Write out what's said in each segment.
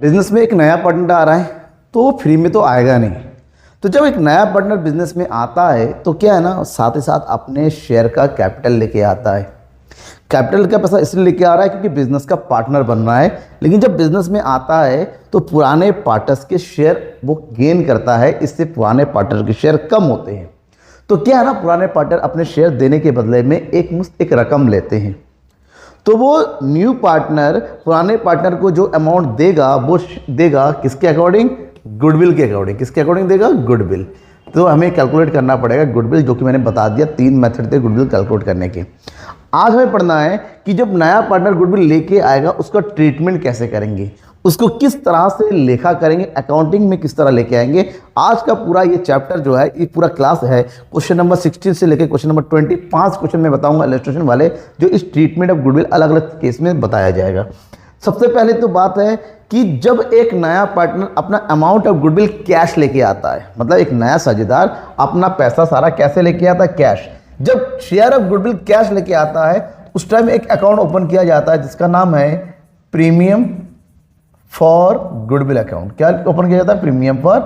Business में एक नया पार्टनर आ रहा है तो फ्री में तो आएगा नहीं। तो जब एक नया पार्टनर बिजनेस में आता है तो क्या है ना, साथ ही साथ अपने शेयर का कैपिटल लेके आता है। कैपिटल का पैसा इसलिए लेके आ रहा है क्योंकि बिजनेस का पार्टनर बन रहा है। लेकिन जब बिजनेस में आता है तो पुराने पार्टनर्स के शेयर वो गेन करता है, इससे पुराने पार्टनर के शेयर कम होते हैं। तो क्या है ना, पुराने पार्टनर अपने शेयर देने के बदले में एक रकम लेते हैं। तो वो न्यू पार्टनर पुराने पार्टनर को जो अमाउंट देगा वो देगा किसके अकॉर्डिंग? गुडविल के अकॉर्डिंग। किसके अकॉर्डिंग देगा? गुडविल। तो हमें कैलकुलेट करना पड़ेगा गुडविल, जो कि मैंने बता दिया 3 मेथड थे गुडविल कैलकुलेट करने के। आज हमें पढ़ना है कि जब नया पार्टनर गुडविल लेके आएगा उसका ट्रीटमेंट कैसे करेंगे, उसको किस तरह से लेखा करेंगे, अकाउंटिंग में किस तरह लेके आएंगे। आज का पूरा ये चैप्टर जो है, ये पूरा क्लास है, क्वेश्चन नंबर 16 से लेकर क्वेश्चन नंबर 25 क्वेश्चन में बताऊंगा इलस्ट्रेशन वाले, जो इस ट्रीटमेंट ऑफ गुडविल अलग अलग केस में बताया जाएगा। सबसे पहले तो बात है कि जब एक नया पार्टनर अपना अमाउंट ऑफ गुडविल कैश लेके आता है, मतलब एक नया साझेदार अपना पैसा सारा कैसे लेके आता है? कैश। जब शेयर ऑफ गुडविल कैश लेके आता है उस टाइम एक अकाउंट ओपन किया जाता है जिसका नाम है प्रीमियम फॉर गुडविल अकाउंट। क्या ओपन किया जाता है? Premium for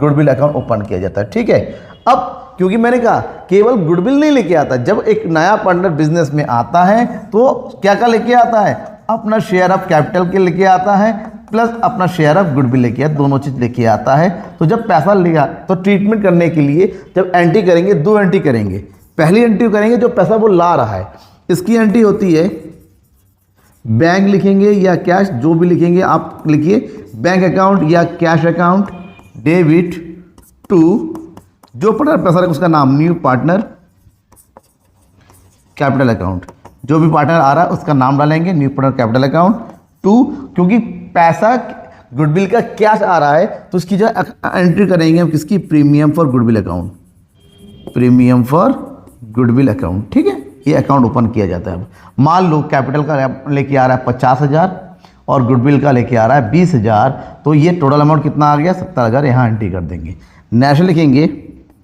goodwill account open किया जाता है। ठीक है। अब क्योंकि मैंने कहा केवल गुडविल नहीं लेके आता, जब एक नया पार्टनर बिजनेस में आता है तो क्या क्या लेके आता है? अपना शेयर ऑफ कैपिटल के लेके आता है प्लस अपना शेयर ऑफ गुडविल लेके आता, दोनों चीज लेके आता है। तो जब पैसा लेगा तो ट्रीटमेंट करने के लिए जब एंट्री करेंगे, 2 एंट्री करेंगे। पहली एंट्री करेंगे जो पैसा वो ला रहा है, इसकी एंट्री होती है बैंक लिखेंगे या कैश, जो भी लिखेंगे आप लिखिए, बैंक अकाउंट या कैश अकाउंट, डेबिट टू जो पार्टनर पैसा उसका नाम, न्यू पार्टनर कैपिटल अकाउंट, जो भी पार्टनर आ रहा है उसका नाम डालेंगे, new partner capital account to. क्योंकि पैसा गुडविल का कैश आ रहा है तो उसकी जो एंट्री करेंगे हम किसकी? Premium for goodwill account, premium for goodwill account. ठीक है, ये अकाउंट ओपन किया जाता है। मान लो कैपिटल का लेके आ रहा है 50,000 और गुडविल का लेके आ रहा है 20,000, तो ये टोटल अमाउंट कितना आ गया? 70,000। यहाँ एंट्री कर देंगे। नेशनल लिखेंगे,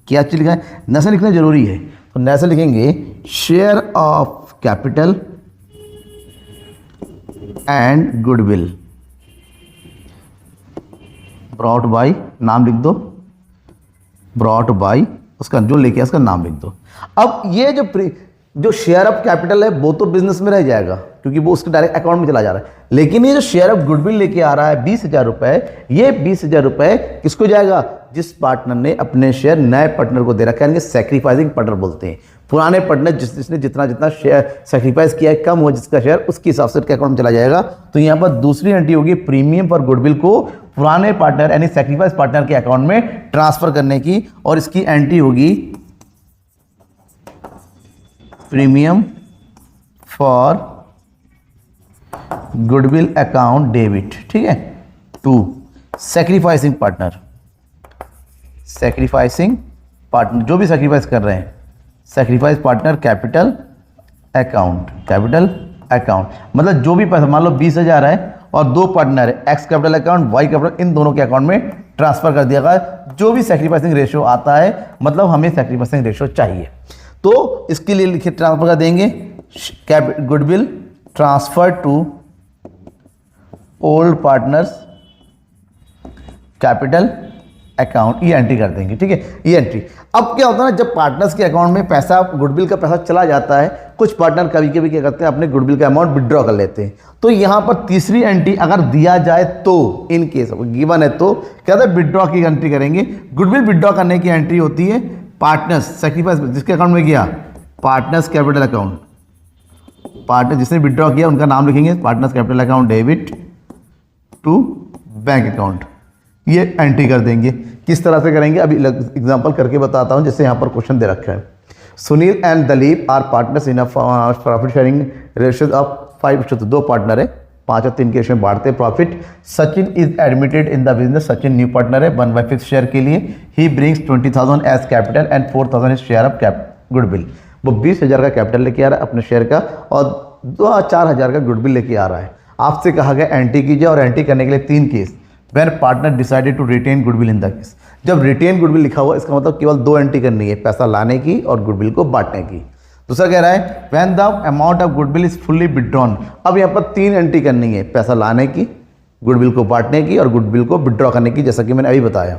क्या चीज लिखा है? नेशनल लिखना जरूरी है, तो नेशनल लिखेंगे share of capital and goodwill brought by, नाम लिख दो, ब्रॉट बाय, उसका जो लेके उसका नाम लिख दो। अब ये जो शेयर ऑफ कैपिटल है वो तो बिजनेस में रह जाएगा क्योंकि वो उसके डायरेक्ट अकाउंट में चला जा रहा है। लेकिन ये जो शेयर ऑफ गुडविल लेके आ रहा है 20,000 रुपए, ये 20,000 रुपए किसको जाएगा? जिस पार्टनर ने अपने शेयर नए पार्टनर को दे रखा है, सैक्रिफाइसिंग पार्टनर बोलते हैं। पुराने पार्टनर जिसने जितना शेयर सैक्रिफाइस किया है, कम हो जिसका शेयर, उसके हिसाब से अकाउंट में चला जाएगा। तो यहाँ पर दूसरी एंट्री होगी प्रीमियम फॉर गुडविल को पुराने पार्टनर यानी सैक्रिफाइस पार्टनर के अकाउंट में ट्रांसफर करने की, और इसकी एंट्री होगी premium for goodwill account debit. ठीक है, to sacrificing partner, sacrificing partner जो भी सैक्रिफाइस कर रहे हैं, sacrifice partner capital account, capital account मतलब जो भी पैसा, मान लो 20,000 है और 2 पार्टनर है, X capital account, Y capital, इन दोनों के अकाउंट में ट्रांसफर कर दिया गया। जो भी सैक्रिफाइसिंग रेशियो आता है, मतलब हमें सैक्रिफाइसिंग रेशियो चाहिए, तो इसके लिए लिखे ट्रांसफर कर देंगे goodwill transfer to old partners capital account, ये एंट्री कर देंगे। ठीक है, ये एंट्री। अब क्या होता है ना, जब पार्टनर्स के अकाउंट में पैसा, गुडविल का पैसा चला जाता है, कुछ पार्टनर कभी कभी क्या करते हैं, अपने गुडविल का अमाउंट विड्रॉ कर लेते हैं। तो यहाँ पर तीसरी एंट्री अगर दिया जाए तो, इन केस गिवन है तो क्या होता है, विड्रॉ की एंट्री करेंगे। गुडविल विड्रॉ करने की एंट्री होती है पार्टनर्स सैक्रिफाइस, जिसके अकाउंट में गया पार्टनर्स कैपिटल अकाउंट, पार्टनर जिसने विड्रॉ किया उनका नाम लिखेंगे, partners capital account debit to bank account, ये एंट्री कर देंगे। किस तरह से करेंगे अभी एग्जांपल करके बताता हूं, जैसे यहाँ पर क्वेश्चन दे रखा है, Sunil and Dalip are partners in profit sharing ratio of 5:2। 2 partner है, 5 और 3 के रेशियो में बांटते हैं profit. Sachin is admitted in the business, Sachin new partner है 1/5 शेयर के लिए। He brings 20,000 as capital and 4,000 is share of goodwill. वो 20,000 का कैपिटल लेके आ रहा है अपने शेयर का, और 4,000 का गुडविल लेके आ रहा है। आपसे कहा गया एंट्री कीजिए, और एंट्री करने के लिए 3 case. When partner decided to retain goodwill in the case, जब रिटेन गुडविल लिखा हुआ इसका मतलब केवल 2 एंट्री करनी है, पैसा लाने की और गुडविल को बांटने की। दूसरा कह रहा है when the amount of goodwill is fully withdrawn, अब यहाँ पर 3 एंट्री करनी है, पैसा लाने की, गुडविल को बांटने की और गुडविल को विड्रॉ करने की, जैसा कि मैंने अभी बताया।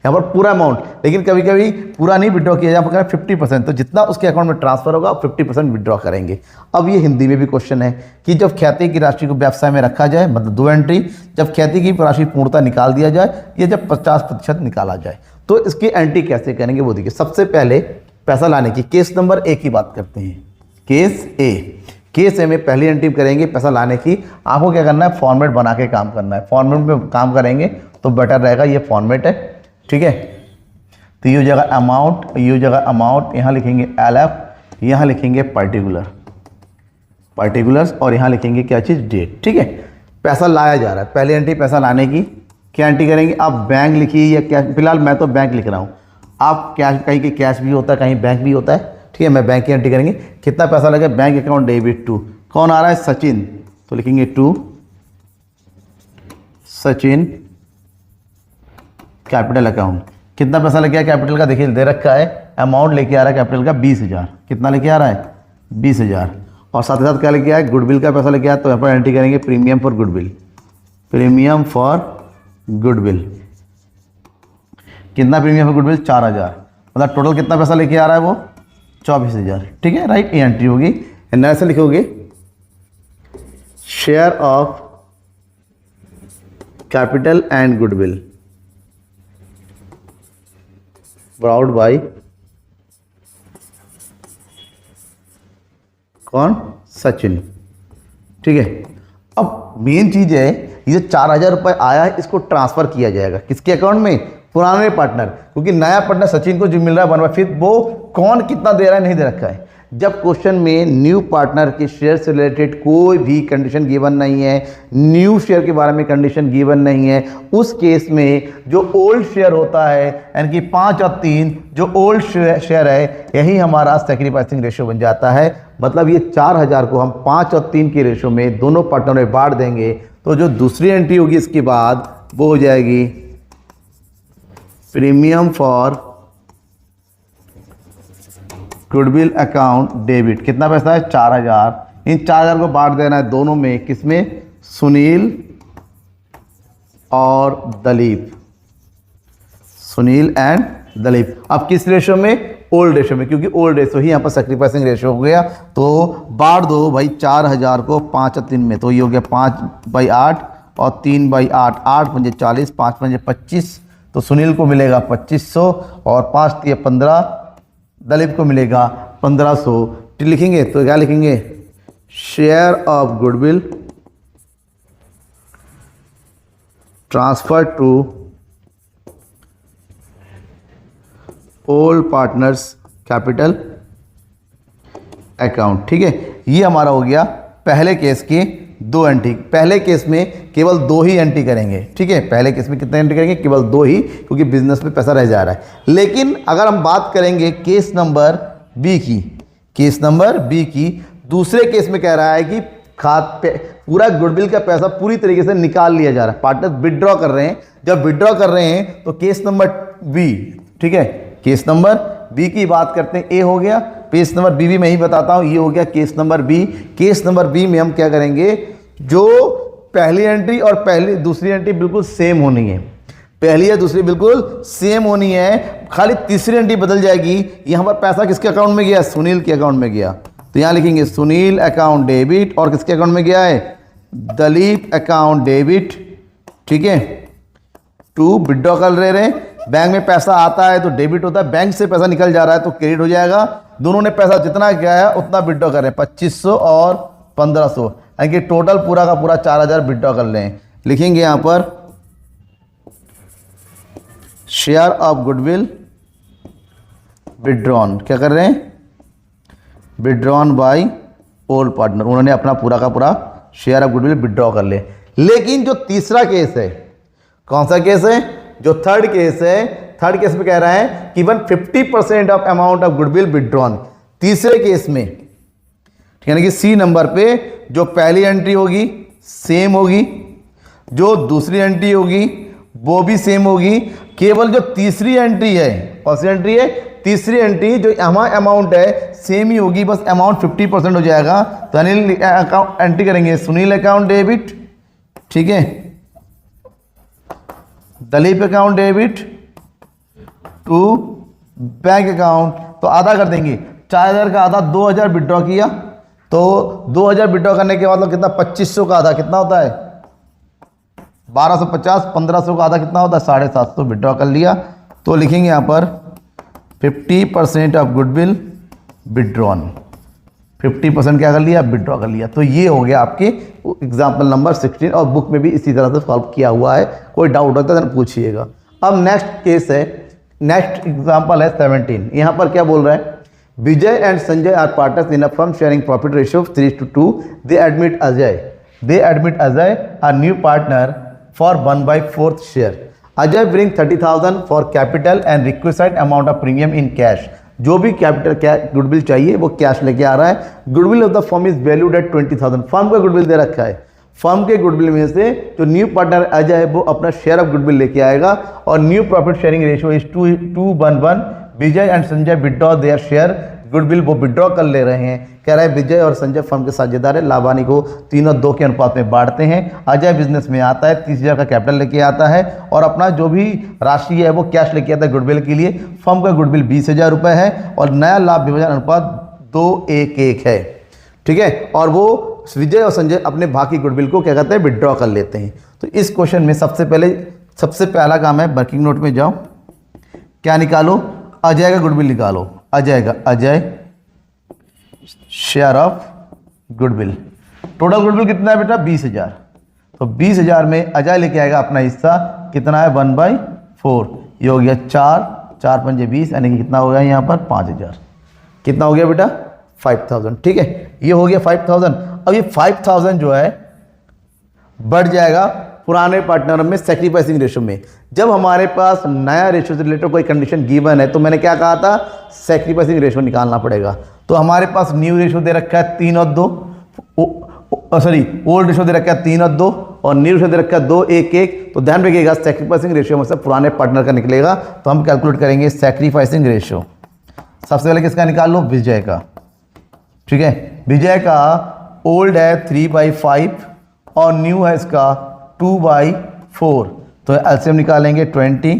यहाँ पर पूरा अमाउंट, लेकिन कभी कभी पूरा नहीं विड्रॉ किया जाए, 50%, तो जितना उसके अकाउंट में ट्रांसफर होगा 50% विड्रॉ करेंगे। अब ये हिंदी में भी क्वेश्चन है कि जब ख्याति की राशि को व्यवसाय में रखा जाए, मतलब 2 एंट्री, जब ख्याति की राशि पूर्णतः निकाल दिया जाए या जब 50% निकाला जाए, तो इसकी एंट्री कैसे करेंगे वो देखिए। सबसे पहले पैसा लाने की केस नंबर ए की बात करते हैं। केस ए में पहली एंट्री करेंगे पैसा लाने की। आपको क्या करना है, फॉर्मेट बना के काम करना है। फॉर्मेट में काम करेंगे तो बेटर रहेगा, ये फॉर्मेट है, ठीक है। तो ये जगह अमाउंट, ये जगह अमाउंट, यहाँ लिखेंगे LF, यहाँ लिखेंगे पर्टिकुलर्स, और यहाँ लिखेंगे क्या चीज़, डेट, ठीक है। पैसा लाया जा रहा है, पहली एंट्री पैसा लाने की। क्या एंट्री करेंगे आप, बैंक लिखिए या कैश, फिलहाल मैं तो बैंक लिख रहा हूँ, आप कैश, कहीं के कैश भी होता है, कहीं बैंक भी होता है, ठीक है। मैं बैंक की एंट्री करेंगे। कितना पैसा लगे, बैंक अकाउंट डेबिट टू, कौन आ रहा है, सचिन, तो लिखेंगे टू सचिन कैपिटल अकाउंट। कितना पैसा लेके आया कैपिटल का, देखिए दे रखा है, अमाउंट लेके आ रहा है कैपिटल का 20,000। कितना लेके आ रहा है, 20,000। और साथ ही साथ क्या लेके आया, गुडविल का पैसा लेके आया, तो यहाँ पर एंट्री करेंगे premium for goodwill, premium for goodwill. कितना प्रीमियम फॉर गुडविल, 4,000। मतलब टोटल कितना पैसा लेके आ रहा है वो, 24,000, ठीक है, राइट। ये एंट्री होगी। ऐसे लिखोगे, share of capital and goodwill brought by कौन, सचिन, ठीक है। अब मेन चीज है, ये 4,000 रुपये आया है, इसको ट्रांसफर किया जाएगा किसके अकाउंट में, पुराने पार्टनर, क्योंकि नया पार्टनर सचिन को जो मिल रहा है बनवा, फिर वो कौन कितना दे रहा है नहीं दे रखा है। जब क्वेश्चन में न्यू पार्टनर के शेयर से रिलेटेड कोई भी कंडीशन गिवन नहीं है, न्यू शेयर के बारे में कंडीशन गिवन नहीं है, उस केस में जो ओल्ड शेयर होता है, यानी कि 5 और 3 जो ओल्ड शेयर है, यही हमारा सैक्रिफाइसिंग रेशियो बन जाता है। मतलब ये 4,000 को हम 5 और 3 के रेशियो में दोनों पार्टनर में बांट देंगे, तो जो दूसरी एंट्री होगी इसके बाद वो हो जाएगी premium for goodwill account debit. कितना पैसा है, 4,000। इन 4,000 को बांट देना है दोनों में, किसमें, सुनील और दलीप, सुनील एंड दलीप। अब किस रेशो में, ओल्ड रेशो में, क्योंकि ओल्ड रेशो ही यहाँ पर सैक्रिफाइसिंग रेशो हो गया। तो बांट दो भाई 4,000 को 5 और 3 में, तो ये हो गया 5/8 और 3/8, 8 पंजे 40, 5 पंजे 25, तो सुनील को मिलेगा 2500 और 5 3 15, दलीप को मिलेगा 1500। लिखेंगे तो क्या लिखेंगे, share of goodwill transfer to old partners capital account, ठीक है। ये हमारा हो गया पहले केस की 2 एंट्री। पहले केस में केवल 2 ही एंट्री करेंगे, ठीक है। पहले केस में कितने एंट्री करेंगे, केवल 2 ही, क्योंकि बिजनेस में पैसा रह जा रहा है। लेकिन अगर हम बात करेंगे केस नंबर बी की, केस नंबर बी की, दूसरे केस में कह रहा है कि पूरा गुडविल का पैसा पूरी तरीके से निकाल लिया जा रहा है, पार्टनर विड्रॉ कर रहे हैं। जब विड्रॉ कर रहे हैं तो केस नंबर बी, ठीक है, केस नंबर बी की बात करते हैं। ए हो गया, केस नंबर बी भी मैं ही बताता हूं, ये हो गया case number B. Case number B में हम क्या करेंगे, जो पहली एंट्री और दूसरी एंट्री बिल्कुल सेम होनी है, पहली या दूसरी बिल्कुल सेम होनी है, खाली तीसरी एंट्री बदल जाएगी। यहाँ पर पैसा किसके अकाउंट में गया, सुनील के अकाउंट में गया, तो यहाँ लिखेंगे सुनील अकाउंट डेबिट, और किसके अकाउंट में गया है, दलीप अकाउंट डेबिट, ठीक है। टू विड्रॉ कर रहे हैं, बैंक में पैसा आता है तो डेबिट होता है, बैंक से पैसा निकल जा रहा है तो क्रेडिट हो जाएगा। दोनों ने पैसा जितना किया है उतना विड्रॉ कर रहे हैं, 2500 और 1500, यानी कि टोटल पूरा का पूरा 4,000 विड्रॉ कर रहे हैं। लिखेंगे यहाँ पर शेयर ऑफ गुडविल विड्रॉन, क्या कर रहे हैं, विड्रॉन बाय ओल्ड पार्टनर, उन्होंने अपना पूरा का पूरा शेयर ऑफ गुडविल विड्रॉ कर ले। लेकिन जो तीसरा केस है, कौन सा केस है, जो थर्ड केस है, थर्ड केस में कह रहा है कि 50% of amount of goodwill withdrawn. तीसरे केस में, यानी कि सी नंबर पे जो पहली एंट्री होगी सेम होगी, जो दूसरी एंट्री होगी वो भी सेम होगी, केवल जो तीसरी एंट्री है, कौन सी एंट्री है, तीसरी एंट्री जो हमारा अमाउंट है सेम ही होगी, बस अमाउंट 50% हो जाएगा। तो अनिल अकाउंट एंट्री करेंगे सुनील अकाउंट डेबिट, ठीक है, Dalip account debit to bank account, तो आधा कर देंगे। 4000 का आधा 2000 विड्रॉ किया, तो 2000 विड्रॉ करने के बाद मतलब कितना 2500 का आधा कितना होता है 1250, 1500 का आधा कितना होता है 750 विड्रॉ कर लिया। तो लिखेंगे यहाँ पर 50% ऑफ गुडविल विड्रॉन, 50% क्या कर लिया विड्रॉ कर लिया। तो ये हो गया आपके एग्जाम्पल नंबर 16 और बुक में भी इसी तरह से सॉल्व किया हुआ है। कोई डाउट होता है तो पूछिएगा। अब नेक्स्ट केस है, नेक्स्ट एग्जाम्पल है 17। यहाँ पर क्या बोल रहा है, Vijay and Sanjay are partners in a firm sharing profit ratio 3:2। They admit Ajay a new partner for 1/4 share. Ajay bring 30,000 for capital and requested amount of premium in cash. जो भी कैपिटल गुडविल चाहिए वो कैश लेके आ रहा है। Goodwill of the firm is valued eight 20,000। Firm का goodwill दे रखा है। फर्म के गुडविल में से जो न्यू पार्टनर अजय है वो अपना शेयर ऑफ गुडविल लेके आएगा और new profit sharing ratio is 2:1। Vijay and Sanjay withdraw their share goodwill, वो विड्रॉ कर ले रहे हैं। कह रहा है विजय और संजय फर्म के साझेदार है, लाभानी को 3:2 के अनुपात में बांटते हैं। अजय बिजनेस में आता है, 30,000 का कैपिटल लेके आता है और अपना जो भी राशि है वो कैश लेके आता है गुडविल के लिए। फर्म का गुडविल 20,000 रुपये है और नया लाभ विभाजन अनुपात 2:1 है, ठीक है। और वो विजय और संजय अपने बाकी गुडविल को क्या कहते हैं विड्रॉ कर लेते हैं। तो इस क्वेश्चन में सबसे पहला काम है वर्किंग नोट में जाओ, क्या निकालो, अजय का गुडविल निकालो। Ajay share of goodwill, total goodwill कितना है बेटा 20,000। तो 20,000 में अजय लेके आएगा अपना हिस्सा, कितना है 1/4। ये हो गया 4 पंजे 20, यानी कि कितना हो गया यहाँ पर 5,000। कितना हो गया बेटा 5,000, ठीक है। ये हो गया 5,000। अब ये 5,000 जो है बढ़ जाएगा पुराने पार्टनर में सैक्रिफाइसिंग रेशो में। जब हमारे पास नया रेशो से रिलेटेड कोई कंडीशन गिवन है तो मैंने क्या कहा था, सैक्रिफाइसिंग रेशो निकालना पड़ेगा। तो हमारे पास न्यू रेशो दे रखा है 3:2, ओल्ड रेशो दे रखा है 3:2 और न्यू रेशो दे रखा है 2:1। तो ध्यान रखिएगा सैक्रिफाइसिंग रेशियो में से पुराने पार्टनर का निकलेगा। तो हम कैलकुलेट करेंगे सैक्रिफाइसिंग रेशियो। सबसे पहले किसका निकाल लो, विजय का, ठीक है। विजय का ओल्ड है 3/5 और न्यू है इसका 2/4। तो एलसीएम निकालेंगे 20,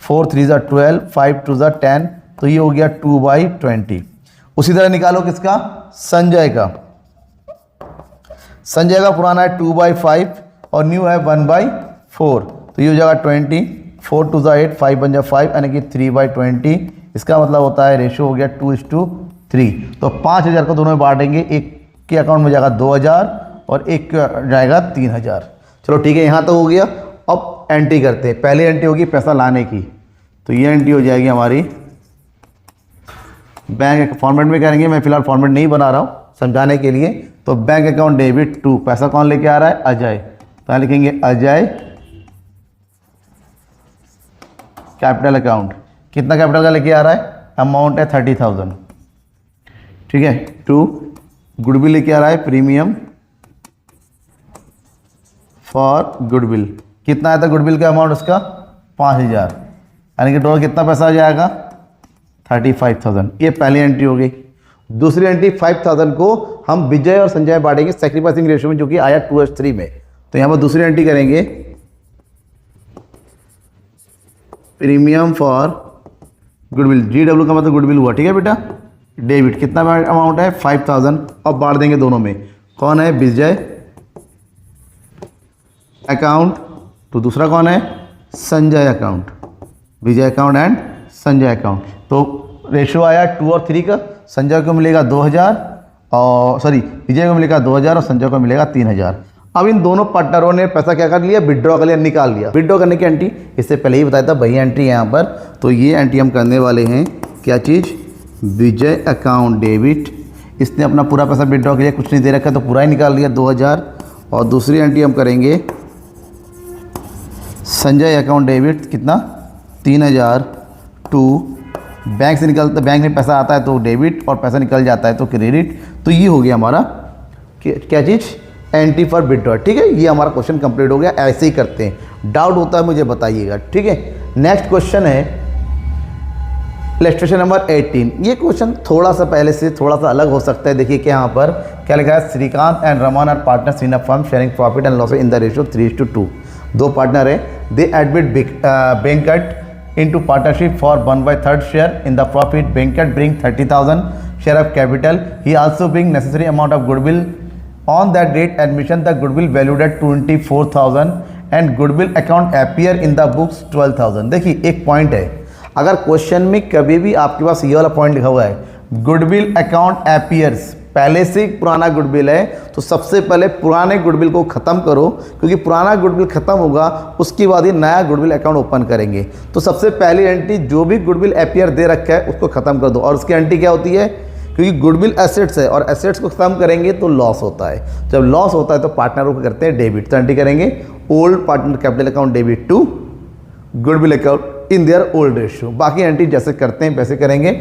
4 3 = 12, 5 2 = 10। तो ये हो गया 2/20। उसी तरह निकालो किसका, संजय का। संजय का पुराना है 2/5 और न्यू है 1/4। तो ये हो जाएगा 20, 4 2 = 8, 5 1 = 5, यानी कि 3/20। इसका मतलब होता है रेशो हो गया 2:3। तो 5,000 को दोनों में बांटेंगे, एक के अकाउंट में जाएगा 2,000 और एक जाएगा 3,000। चलो ठीक है, यहाँ तो हो गया। अब एंट्री करते हैं। पहली एंट्री होगी पैसा लाने की, तो ये एंट्री हो जाएगी हमारी बैंक फॉर्मेट में करेंगे। मैं फिलहाल फॉर्मेट नहीं बना रहा हूँ समझाने के लिए। तो बैंक अकाउंट डेबिट टू, पैसा कौन लेके आ रहा है, अजय। तो यहाँ लिखेंगे अजय कैपिटल अकाउंट, कितना कैपिटल का लेके आ रहा है, अमाउंट है 30,000, ठीक है। टू गुडविल लेके आ रहा है प्रीमियम फॉर गुडविल, कितना आया था गुडविल का अमाउंट उसका 5,000, यानी कि टोटल कितना पैसा आ जाएगा 35,000। ये पहली एंट्री हो गई। दूसरी एंट्री 5,000 को हम विजय और संजय बांटेंगे सैक्रिफाइसिंग रेशियो में, जो कि आया 2:3 में। तो यहाँ पर दूसरी एंट्री करेंगे प्रीमियम फॉर गुडविल, GW का मतलब गुडविल हुआ, ठीक है बेटा। डेबिट कितना अमाउंट है 5,000 और बांट देंगे दोनों में। कौन है, विजय अकाउंट, तो दूसरा कौन है, Sanjay account, Vijay account and Sanjay account. तो रेशियो आया 2 और 3 का। संजय को मिलेगा 2,000 और विजय को मिलेगा 2,000 और संजय को मिलेगा 3,000। अब इन दोनों पार्टनरों ने पैसा क्या कर लिया, विड्रॉ कर लिया, निकाल लिया। विड्रॉ करने की एंट्री इससे पहले ही बताया था, वही एंट्री है यहाँ पर। तो ये एंट्री हम करने वाले हैं, क्या चीज़, विजय अकाउंट डेबिट। इसने अपना पूरा पैसा विड्रॉ किया, कुछ नहीं दे रखा तो पूरा ही निकाल लिया 2,000। और दूसरी एंट्री हम करेंगे संजय अकाउंट डेबिट, कितना 3,000 टू बैंक से निकलता, बैंक में पैसा आता है तो डेबिट और पैसा निकल जाता है तो क्रेडिट। तो ये हो गया हमारा क्या चीज़, एंट्री फॉर विड्रॉ, ठीक है। ये हमारा क्वेश्चन कंप्लीट हो गया। ऐसे ही करते हैं, डाउट होता है मुझे बताइएगा, ठीक है। नेक्स्ट क्वेश्चन है इलस्ट्रेशन नंबर 18। ये क्वेश्चन थोड़ा सा पहले से थोड़ा सा अलग हो सकता है। देखिए कि यहाँ पर क्या लिखा है, Shrikant and Raman are partners in a firm sharing profit and loss in the ratio 3:2। दो पार्टनर है, they admit Venkat into partnership for 1/3 share in the profit. Venkat bring 30,000 share of capital. He also bring necessary amount of goodwill. On that date admission, the goodwill valued at 24,000 and goodwill account appear in the books 12,000. देखिए एक point है, अगर question में कभी भी आपके पास ये वाला पॉइंट लिखा हुआ है गुडविल अकाउंट एपियर्स, पहले से पुराना गुडविल है तो सबसे पहले पुराने गुडविल को ख़त्म करो, क्योंकि पुराना गुडविल ख़त्म होगा उसके बाद ही नया गुडविल अकाउंट ओपन करेंगे। तो सबसे पहली एंट्री जो भी गुडविल एपियर दे रखा है उसको ख़त्म कर दो। और उसकी एंट्री क्या होती है, क्योंकि गुडविल एसेट्स है और एसेट्स को ख़त्म करेंगे तो लॉस होता है। जब लॉस होता है तो पार्टनरों को करते हैं डेबिट, तो एंट्री करेंगे old partner capital account debit to goodwill account in their old ratio. बाकी एंट्री जैसे करते हैं वैसे करेंगे।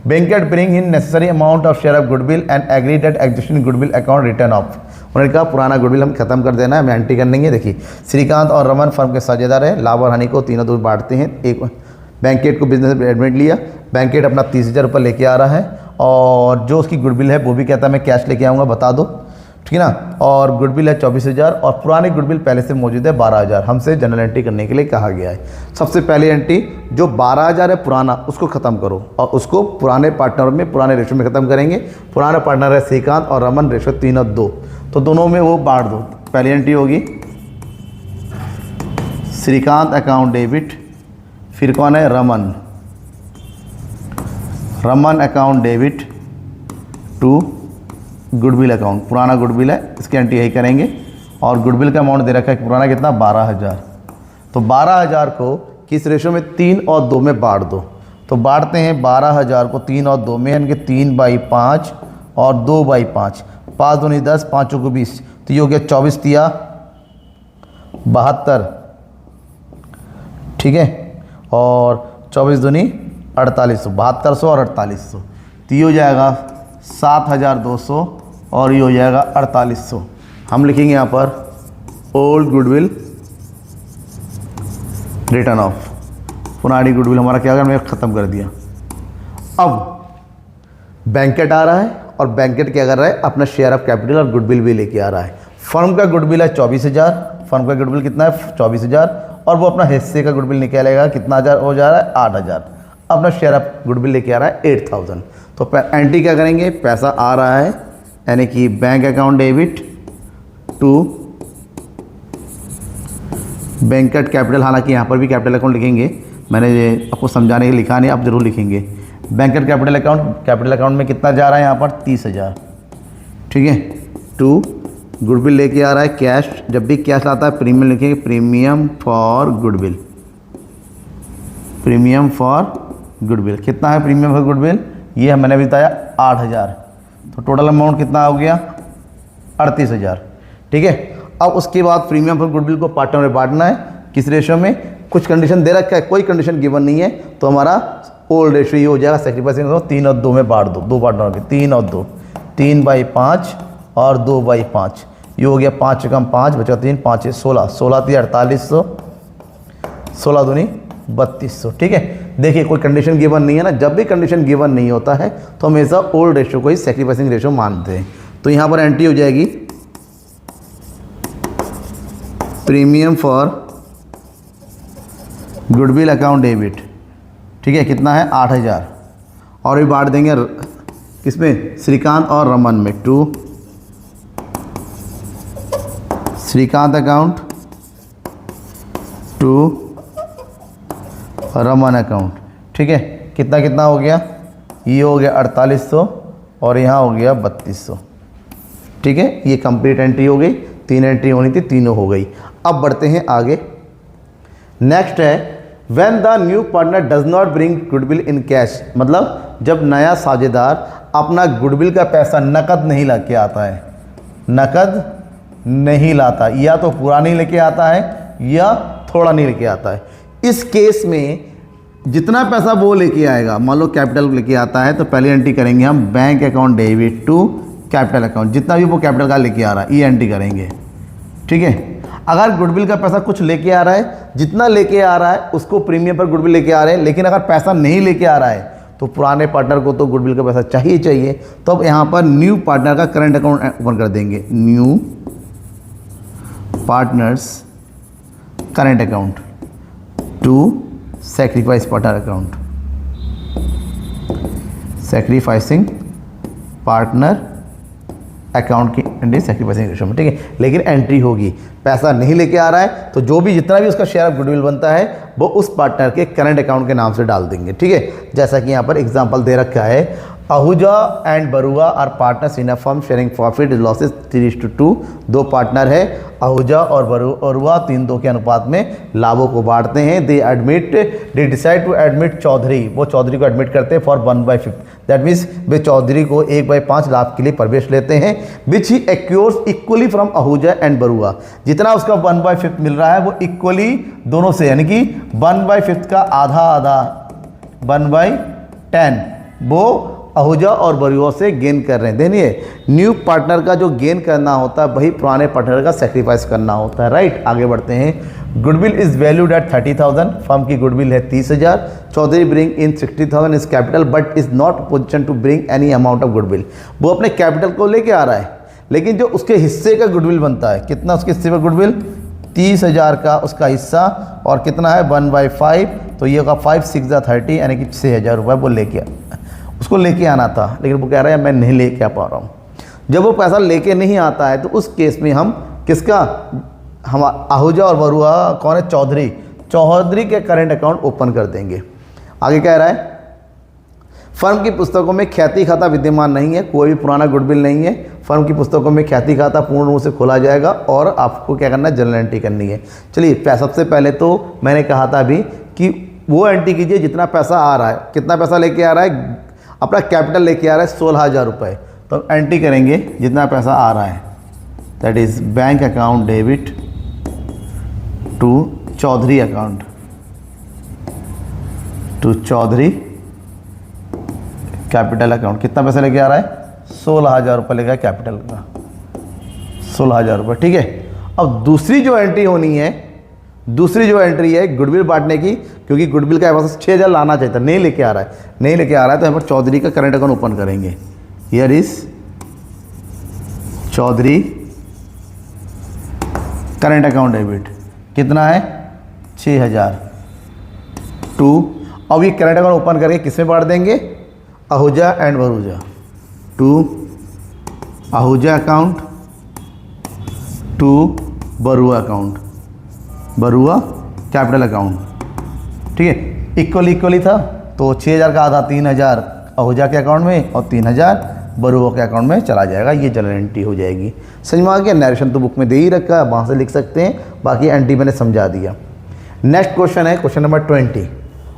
Venkat bring in necessary amount of share of goodwill and agree that existing goodwill account written off। उन्होंने कहा पुराना गुडविल हम खत्म कर देना है, हमें एंट्री करनी है। देखिए श्रीकांत और रमन फर्म के साझेदार है, लाभ और हानि को तीनों दो बांटते हैं। एक बैंकेट को बिजनेस में एडमिट लिया, बैंकेट अपना 30,000 रुपये लेके आ रहा है और जो उसकी गुडविल है वो भी कहता है मैं कैश लेके आऊँगा, बता दो, ठीक है ना। और गुडविल है 24,000 और पुरानी गुडविल पहले से मौजूद है 12,000, हमसे जनरल एंट्री करने के लिए कहा गया है। सबसे पहली एंट्री जो 12,000 है पुराना उसको ख़त्म करो और उसको पुराने पार्टनर में पुराने रेशो में ख़त्म करेंगे। पुराना पार्टनर है श्रीकांत और रमन, रेशो 3 और 2, तो दोनों में वो बांट दो। पहली एंट्री होगी श्रीकांत अकाउंट डेबिट, फिर कौन है Raman, Raman account debit to goodwill account, पुराना गुडविल है इसकी एंट्री यही करेंगे। और गुडविल का अमाउंट दे रखा है पुराना कितना 12,000, तो 12,000 को किस रेशो में 3 और 2 में बांट दो। तो बांटते हैं 12,000 को 3 और 2 में, यानी कि 3/5 और 2/5, 5 दूनी 10, 5 को 20, तो ये हो गया 24 तिया 72, ठीक है। और 24 दूनी 4800, 7200 और 4800, तो ये हो जाएगा 7,200 और ये हो जाएगा 4800। हम लिखेंगे यहाँ पर ओल्ड गुडविल रिटर्न ऑफ, पुरानी गुडविल हमारा क्या, अगर मैं ख़त्म कर दिया। अब बैंकेट आ रहा है और बैंकेट क्या कर रहा है, अपना शेयर ऑफ कैपिटल और गुडविल भी लेके आ रहा है। फर्म का गुडविल है 24,000, फर्म का गुडविल कितना है 24,000 और वो अपना हिस्से का गुडविल निकालेगा, कितना हज़ार हो जा रहा है 8,000, अपना शेयर ऑफ गुडविल लेके आ रहा है 8,000। तो एंट्री क्या करेंगे, पैसा आ रहा है यानी कि bank account debit to Venkat capital, हालांकि यहाँ पर भी कैपिटल अकाउंट लिखेंगे, मैंने ये आपको समझाने के लिए लिखा नहीं, आप जरूर लिखेंगे। बैंकेट कैपिटल अकाउंट में कितना जा रहा है यहाँ पर 30,000, ठीक है, टू गुडविल लेके आ रहा है कैश। जब भी कैश लाता है प्रीमियम लिखेंगे, premium for goodwill, premium for goodwill. कितना है प्रीमियम फॉर गुडविल, ये मैंने भी बताया 8,000, तो टोटल अमाउंट कितना हो गया 38,000, ठीक है। अब उसके बाद प्रीमियम फॉर गुडविल को पार्टनर में बांटना है, किस रेशो में, कुछ कंडीशन दे रखा है, कोई कंडीशन गिवन नहीं है, तो हमारा ओल्ड रेशो ये हो जाएगा सेक्रीफाइसिंग 3 और 2 में बांट दो, दो पार्टनर में 3 और 2, 3/5 और 2/5, ये हो गया 5 कम 5 बचा 3, 5 16, 16 थी 4800, 16 दूनी 3200, ठीक है। देखिए कोई कंडीशन गिवन नहीं है ना, जब भी कंडीशन गिवन नहीं होता है तो हमेशा ओल्ड रेशो को ही सेक्रीफाइसिंग रेशो मानते हैं। तो यहाँ पर एंट्री हो जाएगी premium for goodwill account debit, ठीक है, कितना है 8,000 और भी बांट देंगे किसमें, श्रीकांत और रमन में, to Shrikant account to Raman account, ठीक है। कितना कितना हो गया, ये हो गया 4800 और यहाँ हो गया 3200, ठीक है। ये कंप्लीट एंट्री हो गई, 3 एंट्री होनी थी, तीनों हो गई। अब बढ़ते हैं आगे। नेक्स्ट है when the new partner does not bring goodwill in cash, मतलब जब नया साझेदार अपना गुडविल का पैसा नकद नहीं ला के आता है, नकद नहीं लाता, या तो पूरा नहीं लेके आता है या थोड़ा नहीं लेके आता है। इस केस में जितना पैसा वो लेके आएगा, मान लो कैपिटल लेके आता है, तो पहले एंट्री करेंगे हम bank account debit to capital account, जितना भी वो कैपिटल का लेके आ रहा है ये एंट्री करेंगे, ठीक है। अगर गुडविल का पैसा कुछ लेके आ रहा है, जितना लेके आ रहा है उसको प्रीमियम पर गुडविल लेके आ रहे हैं, लेकिन अगर पैसा नहीं लेके आ रहा है तो पुराने पार्टनर को तो गुडविल का पैसा चाहिए, तो अब यहाँ पर न्यू पार्टनर का करंट अकाउंट ओपन कर देंगे, new partners current account, to sacrifice partner account, sacrificing partner account की एंट्री सेक्रीफाइसिंग रेशो में, ठीक है। लेकिन एंट्री होगी, पैसा नहीं लेके आ रहा है तो जो भी जितना भी उसका शेयर ऑफ गुडविल बनता है वो उस पार्टनर के करंट अकाउंट के नाम से डाल देंगे, ठीक है। जैसा कि यहाँ पर एग्जांपल दे रखा है, Ahuja and Barua are partners in a firm sharing profit losses 3:2, दो पार्टनर है आहूजा और बरुआ 3:2 के अनुपात में लाभों को बांटते हैं। They decide to admit Chaudhary, वो चौधरी को एडमिट करते हैं फॉर 1/5, दैट मीन्स वे चौधरी को 1/5 लाभ के लिए प्रवेश लेते हैं, which he acquires equally from Ahuja and Barua. जितना उसका 1/5 मिल रहा है वो इक्वली दोनों से, यानी कि 1/5 का आधा आधा 1/10 वो आहूजा और बरुआ से गेन कर रहे हैं। देखिए न्यू पार्टनर का जो गेन करना होता है वही पुराने पार्टनर का सेक्रीफाइस करना होता है, राइट। आगे बढ़ते हैं। Goodwill is valued at 30,000, firm की गुडविल है 30,000। Chaudhary bring in 60,000 is capital but is not position to bring any amount of goodwill. वो अपने कैपिटल को लेके आ रहा है लेकिन जो उसके हिस्से का गुडविल बनता है, कितना उसके हिस्से का गुडविल, 30,000 का उसका हिस्सा, और कितना है 1/5, तो ये होगा 5 6 30, यानी कि 6,000 रुपये वो लेके उसको लेके आना था, लेकिन वो कह रहा है मैं नहीं लेके आ पा रहा हूँ। जब वो पैसा लेके नहीं आता है तो उस केस में हम किसका, हम आहूजा और बरुआ कौन है, चौधरी के करंट अकाउंट ओपन कर देंगे। आगे कह रहा है फर्म की पुस्तकों में ख्याति खाता विद्यमान नहीं है, कोई भी पुराना गुडविल नहीं है। फर्म की पुस्तकों में ख्याति खाता पूर्ण रूप से खोला जाएगा और आपको क्या करना है, जर्नल एंट्री करनी है। चलिए सबसे पहले तो मैंने कहा था अभी कि वो एंट्री कीजिए जितना पैसा आ रहा है, कितना पैसा लेके आ रहा है, अपना कैपिटल लेके आ रहा है 16,000 रुपये, तो एंट्री करेंगे जितना पैसा आ रहा है, that is bank account debit to Chaudhary account, to Chaudhary capital account. कितना पैसा लेके आ रहा है, 16,000 रुपये लेके कैपिटल का, 16,000 रुपये, ठीक है। अब दूसरी जो एंट्री होनी है, दूसरी जो एंट्री है गुडविल बांटने की, क्योंकि गुडविल का पास 6,000 लाना चाहिए था, नहीं लेके आ रहा है, तो यहाँ पर चौधरी का करंट अकाउंट ओपन करेंगे। Here is Chaudhary current account debit, कितना है 6,000 टू, अब ये करंट अकाउंट ओपन करके किसमें बांट देंगे, Ahuja and Barua, to Ahuja account to Barua account, Barua capital account, ठीक है। इक्वली था तो 6,000 का आधा 3,000 आहूजा के अकाउंट में और 3,000 बरुआ के अकाउंट में चला जाएगा, ये जर्नल एंट्री हो जाएगी। समझ में आ गया। नरेशन तो बुक में दे ही रखा है, वहाँ से लिख सकते हैं, बाकी एंट्री मैंने समझा दिया। नेक्स्ट क्वेश्चन है question number 20।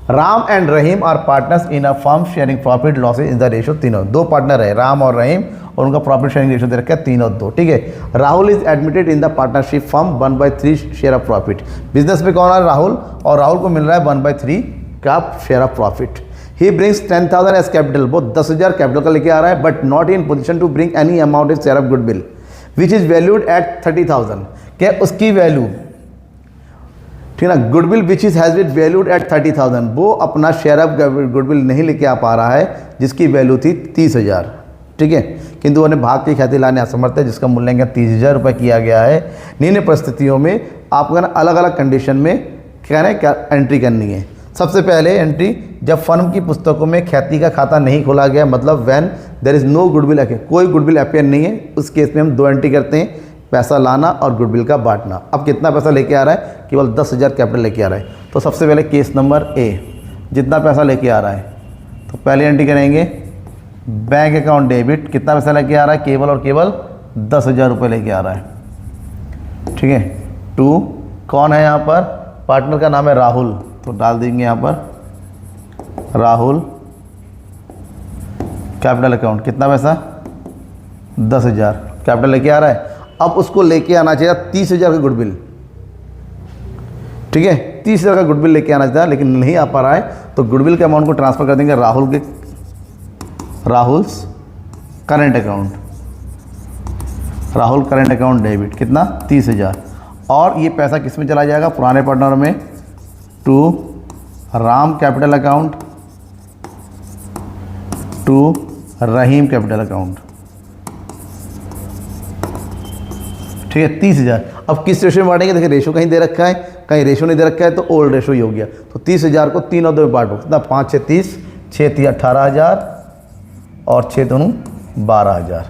Ram and Rahim are partners in a firm sharing profit losses in the ratio 3:2, दो पार्टनर है राम और रहीम और उनका प्रॉफिट शेयरिंग रेशो दे रखा है 3:2, ठीक है। Rahul is admitted in the partnership firm 1/3 share of profit. Business में कौन है, राहुल, और राहुल को मिल रहा है 1/3 का share of profit. He brings 10,000 as capital, वो 10,000 कैपिटल का लेके आ रहा है, but not in position to bring any amount is share of goodwill which is valued at 30,000। क्या उसकी वैल्यू, ठीक है ना, goodwill which is has been valued at 30,000, वो अपना शेयर ऑफ गुडविल नहीं लेके आ पा रहा है जिसकी वैल्यू थी 30,000, ठीक है। किंतु उन्हें भाग की ख्याति लाने असमर्थ है जिसका मूल्यांकन 30,000 रुपये किया गया है। निम्न परिस्थितियों में आपको ना अलग अलग कंडीशन में क्या एंट्री करनी है। सबसे पहले एंट्री, जब फर्म की पुस्तकों में ख्याति का खाता नहीं खोला गया, मतलब when there is no goodwill appear, कोई गुडविल अपेयर नहीं है, उस केस में हम दो एंट्री करते हैं, पैसा लाना और गुडविल का बांटना। अब कितना पैसा लेके आ रहा है, केवल 10,000 कैपिटल लेके आ रहा है, तो सबसे पहले केस नंबर ए, जितना पैसा लेके आ रहा है तो पहले एंट्री करेंगे बैंक अकाउंट डेबिट, कितना पैसा लेके आ रहा है, केवल और केवल 10,000 रुपये लेके आ रहा है, ठीक है। टू, कौन है यहाँ पर, पार्टनर का नाम है राहुल, तो डाल देंगे यहाँ पर राहुल कैपिटल अकाउंट, कितना पैसा 10,000 कैपिटल लेके आ रहा है। अब उसको लेके आना चाहिए 30,000 का गुडविल, ठीक है, 30,000 का गुडविल लेके आना चाहिए, लेकिन नहीं आ पा रहा है, तो गुडविल के अमाउंट को ट्रांसफर कर देंगे Rahul's current account, Rahul current account debit, कितना 30,000, और ये पैसा किस में चला जाएगा, पुराने पार्टनर में, to Ram capital account to Rahim capital account, ठीक है, 30,000। अब किस रेशो में बांटेंगे, देखिए रेशो कहीं दे रखा है, कहीं रेशो नहीं दे रखा है तो ओल्ड रेशो ही हो गया। तो 30,000 को 3 और 2 में बांटो, कितना 5 6 30, 6 3 18,000 और 6 दोनों 12,000।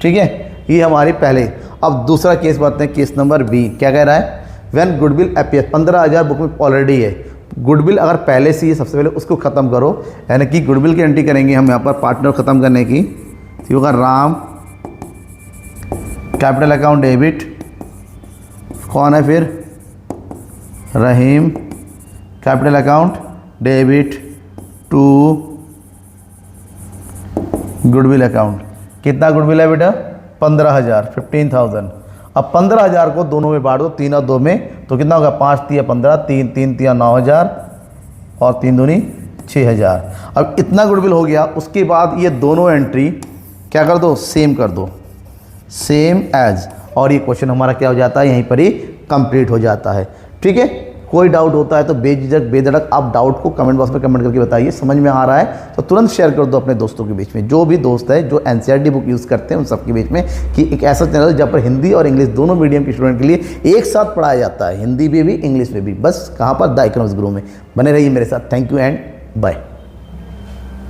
ठीक है, ये हमारी पहले। अब दूसरा केस बात है, केस नंबर बी क्या कह रहा है, व्हेन गुडविल अपीयर, 15,000 बुक में ऑलरेडी है। गुडविल अगर पहले से ही सबसे पहले उसको ख़त्म करो, यानी कि गुडविल की एंट्री करेंगे हम यहाँ पर पार्टनर ख़त्म करने की। तो होगा राम कैपिटल अकाउंट डेबिट, कौन है फिर, Rahim capital account debit to goodwill account. कितना गुडविल है बेटा, 15,000, 15,000। अब 15,000 को दोनों में बांट दो, 3 और 2 में, तो कितना होगा, 5 3 15, 3 3 3 9,000 और 3 दूनी 6,000। अब इतना गुडविल हो गया। उसके बाद ये दोनों एंट्री क्या कर दो, सेम कर दो, सेम एज, और ये क्वेश्चन हमारा क्या हो जाता है, यहीं पर ही कंप्लीट हो जाता है। ठीक है, कोई डाउट होता है तो बेझिझक बेधड़क आप डाउट को कमेंट बॉक्स में कमेंट करके बताइए। समझ में आ रहा है तो तुरंत शेयर कर दो अपने दोस्तों के बीच में, जो भी दोस्त है जो एनसीईआरटी बुक यूज़ करते हैं उन सबके बीच में, कि एक ऐसा चैनल जहाँ पर हिंदी और इंग्लिश दोनों मीडियम के स्टूडेंट के लिए एक साथ पढ़ाया जाता है, हिंदी में भी इंग्लिश में भी, बस कहाँ पर, द इकोनॉमिक्स गुरु में। बने रहिए मेरे साथ। Thank you and bye.